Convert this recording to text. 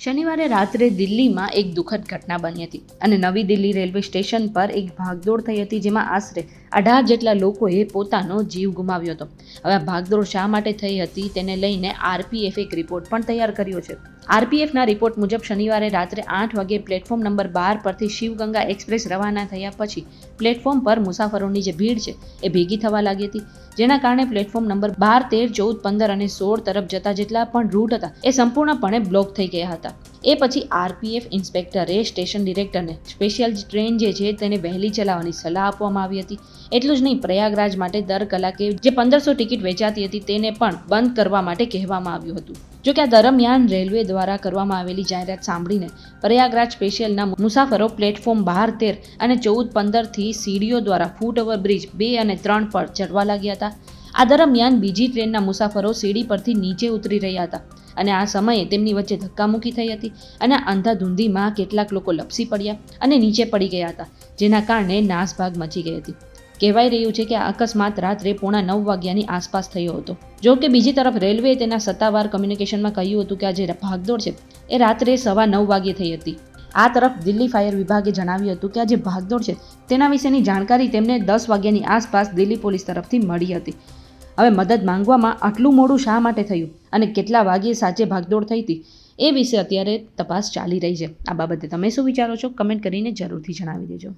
શનિવારે રાત્રે દિલ્હીમાં એક દુઃખદ ઘટના બની હતી અને નવી દિલ્હી રેલવે સ્ટેશન પર એક ભાગદોડ થઈ હતી, જેમાં આશરે 18 જેટલા લોકોએ પોતાનો જીવ ગુમાવ્યો હતો. હવે આ ભાગદોડ શા માટે થઈ હતી તેને લઈને આરપીએફે એક રિપોર્ટ પણ તૈયાર કર્યો છે. આરપીએફના રિપોર્ટ મુજબ શનિવારે રાત્રે 8 વાગે પ્લેટફોર્મ નંબર 12 પરથી શિવગંગા એક્સપ્રેસ રવાના થયા પછી પ્લેટફોર્મ પર મુસાફરોની જે ભીડ છે એ ભેગી થવા લાગી હતી, જેના કારણે પ્લેટફોર્મ નંબર 12, 13, 14, 15 અને 16 તરફ જતા જેટલા પણ રૂટ હતા એ સંપૂર્ણપણે બ્લોક થઈ ગયા હતા. એ પછી આરપીએફ ઇન્સ્પેક્ટરે સ્ટેશન ડિરેક્ટરને સ્પેશિયલ ટ્રેન જે છે તેને વહેલી ચલાવવાની સલાહ આપવામાં આવી હતી. એટલું જ નહીં, પ્રયાગરાજ માટે દર કલાકે જે 1500 ટિકિટ વેચાતી હતી તેને પણ બંધ કરવા માટે કહેવામાં આવ્યું હતું. જોકે આ દરમિયાન રેલવે દ્વારા કરવામાં આવેલી જાહેરાત સાંભળીને પ્રયાગરાજ સ્પેશિયલના મુસાફરો પ્લેટફોર્મ 12, 13 અને 14, 15 થી સીડીઓ દ્વારા ફૂટ ઓવર બ્રિજ 2 અને 3 પર ચડવા લાગ્યા હતા. આ દરમિયાન બીજી ટ્રેનના મુસાફરો સીડી પરથી નીચે ઉતરી રહ્યા હતા અને આ સમયે તેમની વચ્ચે ધક્કામુક્કી થઈ હતી અને અંધાધૂંધીમાં કેટલાક લોકો લપસી પડ્યા અને નીચે પડી ગયા હતા, જેના કારણે નાસભાગ મચી ગઈ હતી. કહેવાય રહ્યું છે કે આ અકસ્માત રાત્રે 8:45 વાગ્યાની આસપાસ થયો હતો. જો કે બીજી તરફ રેલવેએ તેના સત્તાવાર કમ્યુનિકેશનમાં કહ્યું હતું કે આ જે ભાગદોડ છે એ રાત્રે 9:15 વાગ્યે થઈ હતી. આ તરફ દિલ્હી ફાયર વિભાગે જણાવ્યું હતું કે આ જે ભાગદોડ છે તેના વિશેની જાણકારી તેમને 10 વાગ્યાની આસપાસ દિલ્હી પોલીસ તરફથી મળી હતી. હવે મદદ માંગવામાં આટલું મોડું શા માટે થયું અને કેટલા વાગ્યે સાચે ભાગદોડ થઈ હતી એ વિશે અત્યારે તપાસ ચાલી રહી છે. આ બાબતે તમે શું વિચારો છો? કમેન્ટ કરીને જરૂરથી જણાવી દેજો.